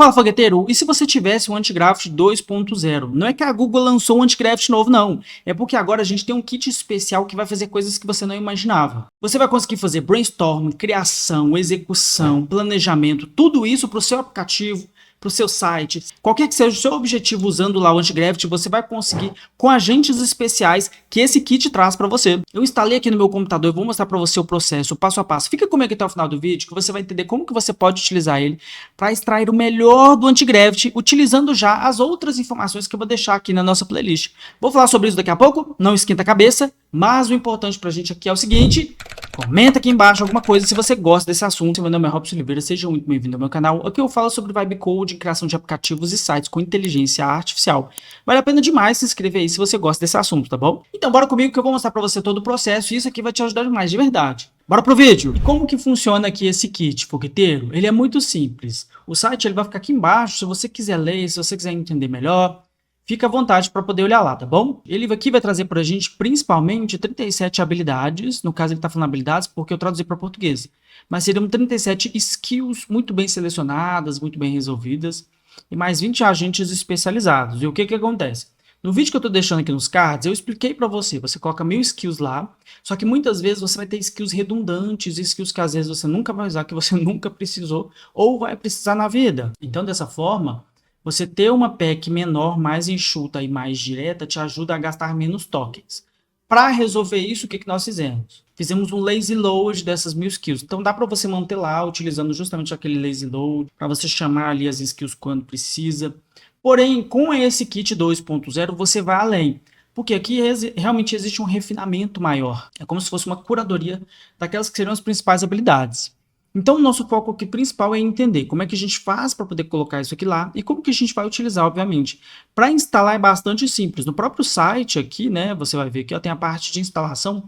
Fala, fogueteiro, e se você tivesse um Antigraft 2.0? Não é que a Google lançou um Antigraft novo, não. É porque agora a gente tem um kit especial que vai fazer coisas que você não imaginava. Você vai conseguir fazer brainstorm, criação, execução, planejamento, tudo isso para o seu aplicativo, para o seu site. Qualquer que seja o seu objetivo usando lá o Antigraft, você vai conseguir com agentes especiais que esse kit traz para você. Eu instalei aqui no meu computador e vou mostrar para você o processo, passo a passo. Fica comigo até o final do vídeo que você vai entender como que você pode utilizar ele para extrair o melhor do Antigraft, utilizando já as outras informações que eu vou deixar aqui na nossa playlist. Vou falar sobre isso daqui a pouco, não esquenta a cabeça, mas o importante pra gente aqui é o seguinte: comenta aqui embaixo alguma coisa se você gosta desse assunto. Meu nome é Robson Oliveira, seja muito bem-vindo ao meu canal. Aqui eu falo sobre Vibe Coding, criação de aplicativos e sites com inteligência artificial. Vale a pena demais se inscrever aí se você gosta desse assunto, tá bom? Então bora comigo que eu vou mostrar pra você todo o processo e isso aqui vai te ajudar demais, de verdade. Bora pro vídeo! E como que funciona aqui esse kit, fogueteiro? Ele é muito simples. O site ele vai ficar aqui embaixo, se você quiser ler, se você quiser entender melhor, fica à vontade para poder olhar lá, tá bom? Ele aqui vai trazer para a gente principalmente 37 habilidades, no caso ele está falando habilidades porque eu traduzi para português, mas seriam 37 skills muito bem selecionadas, muito bem resolvidas, e mais 20 agentes especializados. E o que que acontece? No vídeo que eu estou deixando aqui nos cards, eu expliquei para você, você coloca 1000 skills lá, só que muitas vezes você vai ter skills redundantes, skills que às vezes você nunca vai usar, que você nunca precisou, ou vai precisar na vida. Então, dessa forma, você ter uma pack menor, mais enxuta e mais direta te ajuda a gastar menos tokens. Para resolver isso, o que nós fizemos? Fizemos um lazy load dessas 1000 skills. Então dá para você manter lá, utilizando justamente aquele lazy load, para você chamar ali as skills quando precisa. Porém, com esse kit 2.0, você vai além. Porque aqui realmente existe um refinamento maior. É como se fosse uma curadoria daquelas que seriam as principais habilidades. Então, o nosso foco aqui principal é entender como é que a gente faz para poder colocar isso aqui lá e como que a gente vai utilizar, obviamente. Para instalar é bastante simples. No próprio site aqui, né, você vai ver que tem a parte de instalação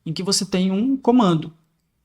em que você tem um comando.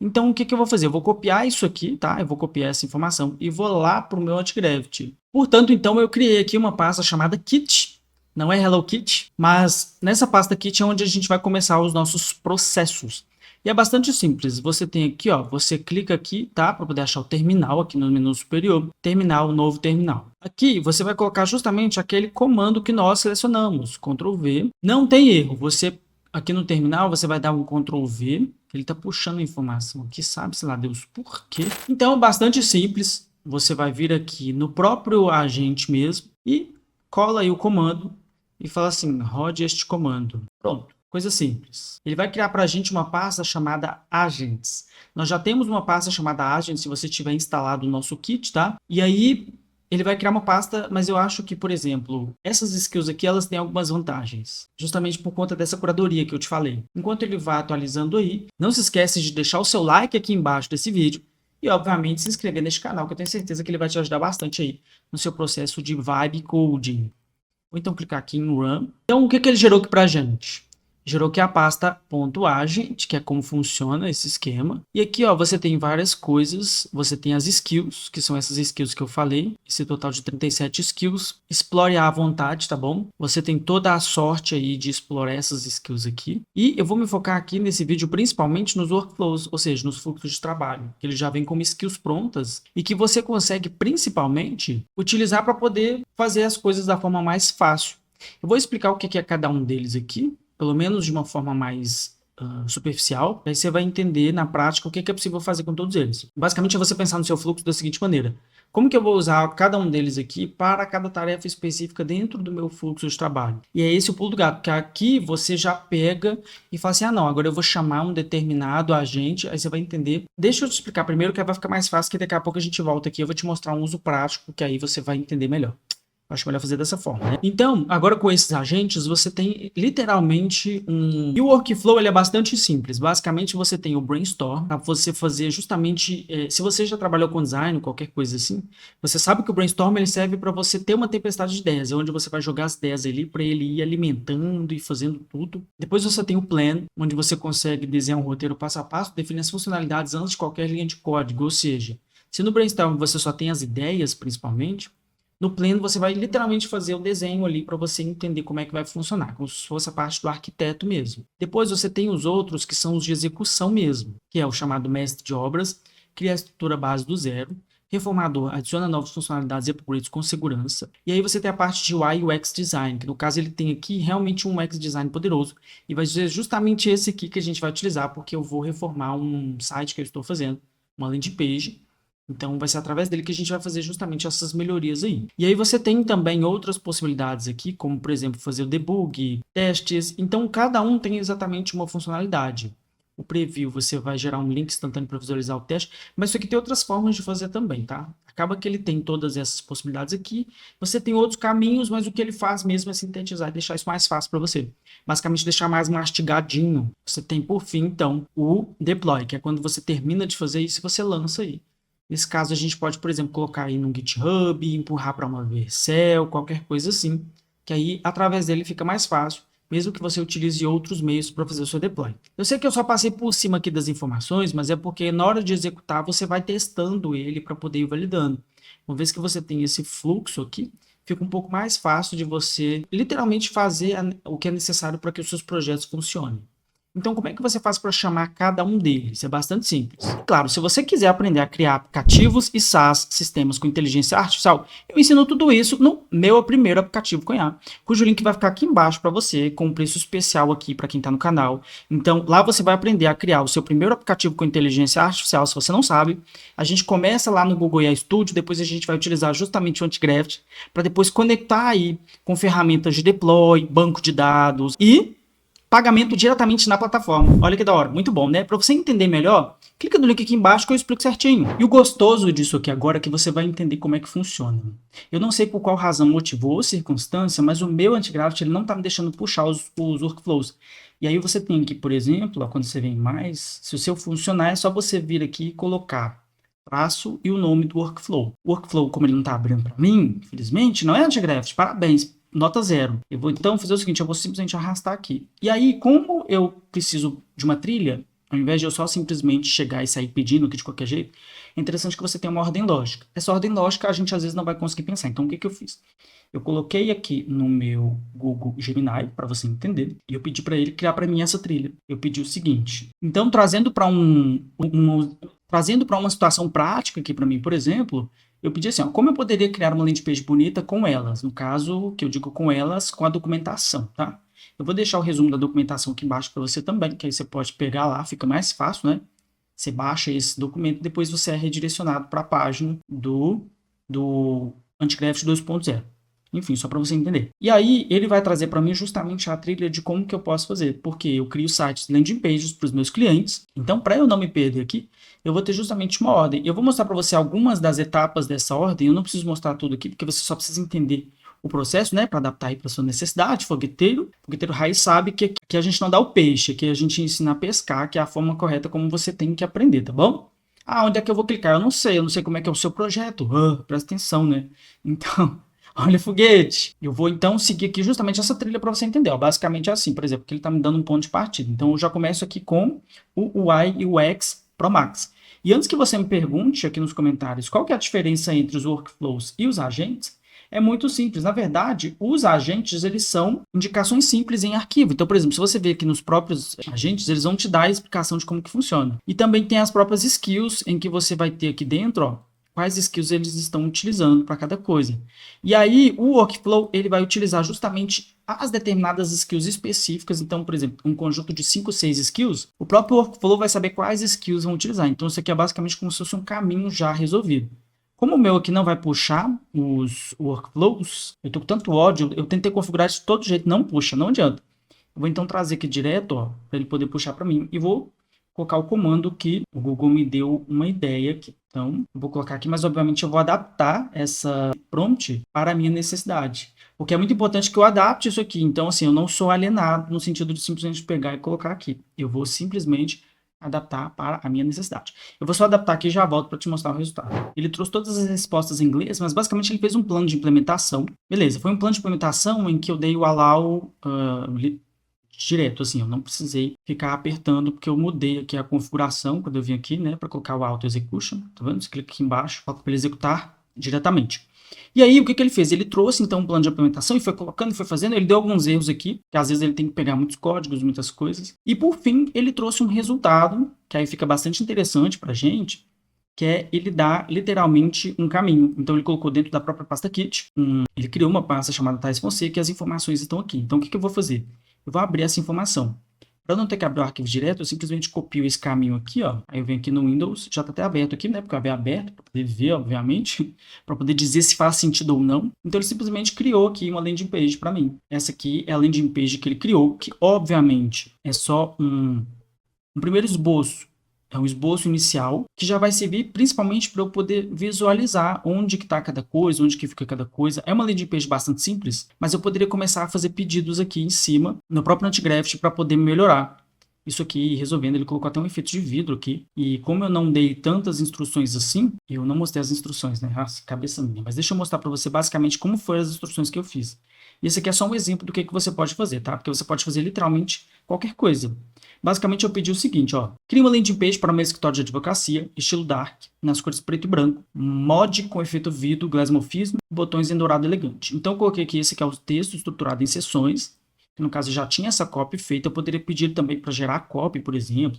Então, o que que eu vou fazer? Eu vou copiar isso aqui, tá? Eu vou copiar essa informação e vou lá para o meu Antigraft. Portanto, então, eu criei aqui uma pasta chamada Kit. Não é Hello Kit, mas nessa pasta Kit é onde a gente vai começar os nossos processos. E é bastante simples. Você tem aqui, ó, você clica aqui, tá? Para poder achar o terminal aqui no menu superior. Terminal, novo terminal. Aqui você vai colocar justamente aquele comando que nós selecionamos. Ctrl V. Não tem erro. Você aqui no terminal você vai dar um Ctrl V. Ele está puxando a informação aqui, sabe-se lá Deus por quê. Então é bastante simples. Você vai vir aqui no próprio agente mesmo e cola aí o comando e fala assim, rode este comando. Pronto. Coisa simples. Ele vai criar para a gente uma pasta chamada Agents. Nós já temos uma pasta chamada Agents se você tiver instalado o nosso kit, tá? E aí ele vai criar uma pasta, mas eu acho que, por exemplo, essas skills aqui, elas têm algumas vantagens. Justamente por conta dessa curadoria que eu te falei. Enquanto ele vai atualizando aí, não se esquece de deixar o seu like aqui embaixo desse vídeo. E, obviamente, se inscrever neste canal, que eu tenho certeza que ele vai te ajudar bastante aí no seu processo de Vibe Coding. Vou então clicar aqui em Run. Então, o que ele gerou aqui para a gente? Gerou aqui a pasta .agent, que é como funciona esse esquema. E aqui, ó, você tem várias coisas. Você tem as skills, que são essas skills que eu falei. Esse total de 37 skills. Explore à vontade, tá bom? Você tem toda a sorte aí de explorar essas skills aqui. E eu vou me focar aqui nesse vídeo principalmente nos workflows, ou seja, nos fluxos de trabalho. Que ele já vem como skills prontas e que você consegue principalmente utilizar para poder fazer as coisas da forma mais fácil. Eu vou explicar o que é cada um deles aqui, pelo menos de uma forma mais superficial, aí você vai entender na prática o que é possível fazer com todos eles. Basicamente é você pensar no seu fluxo da seguinte maneira: como que eu vou usar cada um deles aqui para cada tarefa específica dentro do meu fluxo de trabalho? E é esse o pulo do gato, que aqui você já pega e fala assim, ah não, agora eu vou chamar um determinado agente, aí você vai entender. Deixa eu te explicar primeiro que vai ficar mais fácil, que daqui a pouco a gente volta aqui, eu vou te mostrar um uso prático, que aí você vai entender melhor. Acho melhor fazer dessa forma, né? Então, agora com esses agentes, você tem literalmente um... E o workflow, ele é bastante simples. Basicamente, você tem o brainstorm, para você fazer justamente... se você já trabalhou com design, qualquer coisa assim, você sabe que o brainstorm, ele serve para você ter uma tempestade de ideias, onde você vai jogar as ideias ali para ele ir alimentando e fazendo tudo. Depois você tem o plan, onde você consegue desenhar um roteiro passo a passo, definir as funcionalidades antes de qualquer linha de código. Ou seja, se no brainstorm você só tem as ideias, principalmente, no pleno você vai literalmente fazer o desenho ali para você entender como é que vai funcionar, como se fosse a parte do arquiteto mesmo. Depois você tem os outros que são os de execução mesmo, que é o chamado mestre de obras, cria a estrutura base do zero, reformador, adiciona novas funcionalidades e upgrades com segurança. E aí você tem a parte de UI e UX Design, que no caso ele tem aqui realmente um UX Design poderoso. E vai ser justamente esse aqui que a gente vai utilizar, porque eu vou reformar um site que eu estou fazendo, uma landing page. Então vai ser através dele que a gente vai fazer justamente essas melhorias aí. E aí você tem também outras possibilidades aqui, como por exemplo fazer o debug, testes. Então cada um tem exatamente uma funcionalidade. O preview você vai gerar um link instantâneo para visualizar o teste, mas isso aqui tem outras formas de fazer também, tá? Acaba que ele tem todas essas possibilidades aqui. Você tem outros caminhos, mas o que ele faz mesmo é sintetizar e deixar isso mais fácil para você. Basicamente deixar mais mastigadinho. Você tem por fim então o deploy, que é quando você termina de fazer isso e você lança aí. Nesse caso, a gente pode, por exemplo, colocar aí no GitHub, empurrar para uma Vercel, qualquer coisa assim, que aí, através dele, fica mais fácil, mesmo que você utilize outros meios para fazer o seu deploy. Eu sei que eu só passei por cima aqui das informações, mas é porque na hora de executar, você vai testando ele para poder ir validando. Uma vez que você tem esse fluxo aqui, fica um pouco mais fácil de você, literalmente, fazer o que é necessário para que os seus projetos funcionem. Então, como é que você faz para chamar cada um deles? É bastante simples. Claro, se você quiser aprender a criar aplicativos e SaaS, sistemas com inteligência artificial, eu ensino tudo isso no meu primeiro aplicativo com IA, cujo link vai ficar aqui embaixo para você, com um preço especial aqui para quem está no canal. Então, lá você vai aprender a criar o seu primeiro aplicativo com inteligência artificial, se você não sabe. A gente começa lá no Google IA Studio, depois a gente vai utilizar justamente o Antigraft, para depois conectar aí com ferramentas de deploy, banco de dados e pagamento diretamente na plataforma. Olha que da hora, muito bom, né? Para você entender melhor, clica no link aqui embaixo que eu explico certinho. E o gostoso disso aqui agora é que você vai entender como é que funciona. Eu não sei por qual razão motivou ou circunstância, mas o meu Antigraft ele não está me deixando puxar os workflows. E aí você tem que, por exemplo, ó, quando você vem mais, se o seu funcionar, é só você vir aqui e colocar traço e o nome do workflow. O workflow, como ele não está abrindo para mim, infelizmente, não é Antigraft, parabéns. Nota 0. Eu vou então fazer o seguinte, eu vou simplesmente arrastar aqui. E aí, como eu preciso de uma trilha, ao invés de eu só simplesmente chegar e sair pedindo aqui de qualquer jeito, é interessante que você tenha uma ordem lógica. Essa ordem lógica a gente às vezes não vai conseguir pensar. Então, o que eu fiz? Eu coloquei aqui no meu Google Gemini, para você entender, e eu pedi para ele criar para mim essa trilha. Eu pedi o seguinte. Então, trazendo para uma situação prática aqui para mim, por exemplo, eu pedi assim, ó, como eu poderia criar uma landing page bonita com elas? No caso, que eu digo com elas, com a documentação, tá? Eu vou deixar o resumo da documentação aqui embaixo para você também, que aí você pode pegar lá, fica mais fácil, né? Você baixa esse documento, depois você é redirecionado para a página do Antigraft 2.0. Enfim, só para você entender. E aí, ele vai trazer para mim justamente a trilha de como que eu posso fazer. Porque eu crio sites landing pages para os meus clientes. Então, para eu não me perder aqui, eu vou ter justamente uma ordem. Eu vou mostrar para você algumas das etapas dessa ordem. Eu não preciso mostrar tudo aqui, porque você só precisa entender o processo, né? Para adaptar aí para sua necessidade. Fogueteiro raiz sabe que aqui a gente não dá o peixe, que a gente ensina a pescar, que é a forma correta como você tem que aprender, tá bom? Ah, onde é que eu vou clicar? Eu não sei como é que é o seu projeto. Presta atenção, né? Então... Olha, foguete. Eu vou então seguir aqui justamente essa trilha para você entender. Ó, basicamente é assim, por exemplo, que ele está me dando um ponto de partida. Então eu já começo aqui com o UI e o UX Pro Max. E antes que você me pergunte aqui nos comentários qual que é a diferença entre os workflows e os agentes, é muito simples. Na verdade, os agentes eles são indicações simples em arquivo. Então, por exemplo, se você ver aqui nos próprios agentes, eles vão te dar a explicação de como que funciona. E também tem as próprias skills em que você vai ter aqui dentro, ó, quais skills eles estão utilizando para cada coisa. E aí, o workflow, ele vai utilizar justamente as determinadas skills específicas. Então, por exemplo, um conjunto de 5, 6 skills, o próprio workflow vai saber quais skills vão utilizar. Então, isso aqui é basicamente como se fosse um caminho já resolvido. Como o meu aqui não vai puxar os workflows, eu tô com tanto ódio, eu tentei configurar de todo jeito, não puxa, não adianta. Eu vou então trazer aqui direto, ó, para ele poder puxar para mim, e vou colocar o comando que o Google me deu uma ideia aqui. Então, eu vou colocar aqui, mas obviamente eu vou adaptar essa prompt para a minha necessidade. Porque é muito importante que eu adapte isso aqui. Então, assim, eu não sou alienado no sentido de simplesmente pegar e colocar aqui. Eu vou simplesmente adaptar para a minha necessidade. Eu vou só adaptar aqui e já volto para te mostrar o resultado. Ele trouxe todas as respostas em inglês, mas basicamente ele fez um plano de implementação. Beleza, foi um plano de implementação em que eu dei o allow direto, assim, eu não precisei ficar apertando, porque eu mudei aqui a configuração, quando eu vim aqui, né, para colocar o Auto Execution, tá vendo? Você clica aqui embaixo, para ele executar diretamente. E aí, o que ele fez? Ele trouxe, então, um plano de implementação e foi colocando e foi fazendo, ele deu alguns erros aqui, que às vezes ele tem que pegar muitos códigos, muitas coisas, e por fim, ele trouxe um resultado, que aí fica bastante interessante pra gente, que é ele dar literalmente um caminho. Então ele colocou dentro da própria pasta Kit, ele criou uma pasta chamada Thales Fonseca e as informações estão aqui. Então o que eu vou fazer? Eu vou abrir essa informação. Para não ter que abrir o arquivo direto, eu simplesmente copio esse caminho aqui, ó. Aí eu venho aqui no Windows, já está até aberto aqui, né? Porque eu havia aberto para poder ver, obviamente, para poder dizer se faz sentido ou não. Então ele simplesmente criou aqui uma landing page para mim. Essa aqui é a landing page que ele criou, que obviamente é só um primeiro esboço. É um esboço inicial que já vai servir principalmente para eu poder visualizar onde que está cada coisa, onde que fica cada coisa. É uma landing page bastante simples, mas eu poderia começar a fazer pedidos aqui em cima, no próprio Antigraft, para poder melhorar. Isso aqui, resolvendo, ele colocou até um efeito de vidro aqui. E como eu não dei tantas instruções assim, eu não mostrei as instruções, né? Nossa, cabeça minha. Mas deixa eu mostrar para você basicamente como foram as instruções que eu fiz. E esse aqui é só um exemplo do que você pode fazer, tá? Porque você pode fazer literalmente qualquer coisa. Basicamente, eu pedi o seguinte, ó. Cria uma landing page para o meu escritório de advocacia, estilo dark, nas cores preto e branco, mod com efeito vidro, glassmorfismo, botões em dourado elegante. Então, eu coloquei aqui esse que é o texto estruturado em seções, que no caso já tinha essa copy feita, eu poderia pedir também para gerar copy, por exemplo,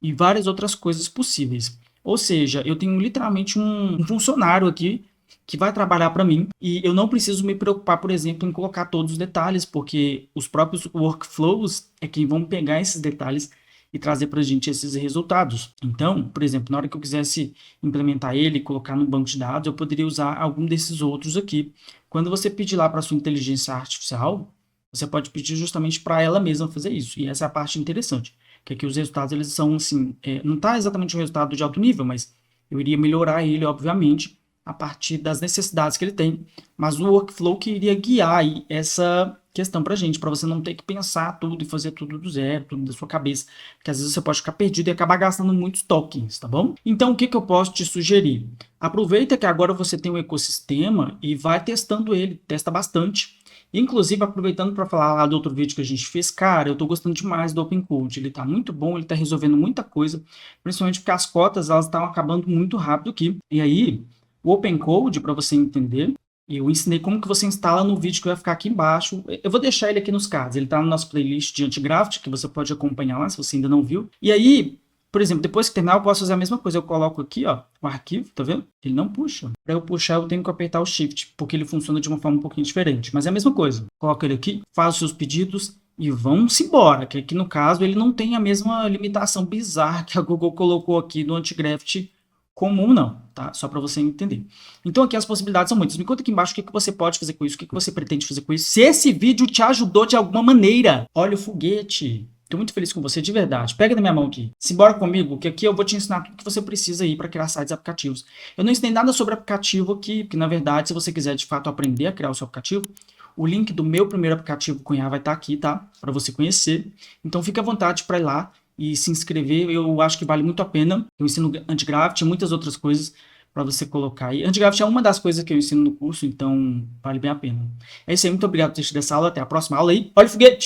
e várias outras coisas possíveis. Ou seja, eu tenho literalmente um funcionário aqui que vai trabalhar para mim e eu não preciso me preocupar, por exemplo, em colocar todos os detalhes, porque os próprios workflows é quem vão pegar esses detalhes e trazer para a gente esses resultados. Então, por exemplo, na hora que eu quisesse implementar ele e colocar no banco de dados, eu poderia usar algum desses outros aqui. Quando você pedir lá para a sua inteligência artificial, você pode pedir justamente para ela mesma fazer isso. E essa é a parte interessante, que aqui os resultados eles são assim, não está exatamente um resultado de alto nível, mas eu iria melhorar ele, obviamente, a partir das necessidades que ele tem, mas o workflow que iria guiar aí essa questão para a gente, para você não ter que pensar tudo e fazer tudo do zero, tudo da sua cabeça, porque às vezes você pode ficar perdido e acabar gastando muitos tokens, tá bom? Então, o que eu posso te sugerir? Aproveita que agora você tem um ecossistema e vai testando ele, testa bastante. Inclusive, aproveitando para falar lá do outro vídeo que a gente fez, cara, eu estou gostando demais do OpenCode, ele está muito bom, ele está resolvendo muita coisa, principalmente porque as cotas elas estão acabando muito rápido aqui. E aí, o OpenCode, para você entender, eu ensinei como que você instala no vídeo que vai ficar aqui embaixo. Eu vou deixar ele aqui nos cards, ele está no nosso playlist de Antigraft, que você pode acompanhar lá, se você ainda não viu. E aí, por exemplo, depois que terminar, eu posso fazer a mesma coisa. Eu coloco aqui, ó, o arquivo, tá vendo? Ele não puxa. Para eu puxar, eu tenho que apertar o Shift, porque ele funciona de uma forma um pouquinho diferente. Mas é a mesma coisa. Coloca ele aqui, faz os seus pedidos e vamos embora. Que aqui, no caso, ele não tem a mesma limitação bizarra que a Google colocou aqui no Antigraft comum, não, tá? Só para você entender. Então, aqui as possibilidades são muitas. Me conta aqui embaixo o que você pode fazer com isso, o que você pretende fazer com isso. Se esse vídeo te ajudou de alguma maneira, olha o foguete. Tô muito feliz com você, de verdade. Pega na minha mão aqui. Simbora comigo, que aqui eu vou te ensinar tudo que você precisa aí para criar sites e aplicativos. Eu não ensinei nada sobre aplicativo aqui, porque na verdade, se você quiser de fato aprender a criar o seu aplicativo, o link do meu primeiro aplicativo Cunhar vai estar aqui, tá? Para você conhecer. Então fique à vontade para ir lá e se inscrever. Eu acho que vale muito a pena. Eu ensino Antigraft e muitas outras coisas para você colocar aí. Antigraft é uma das coisas que eu ensino no curso, então vale bem a pena. É isso aí, muito obrigado por ter assistido essa aula. Até a próxima aula aí. Olha o foguete!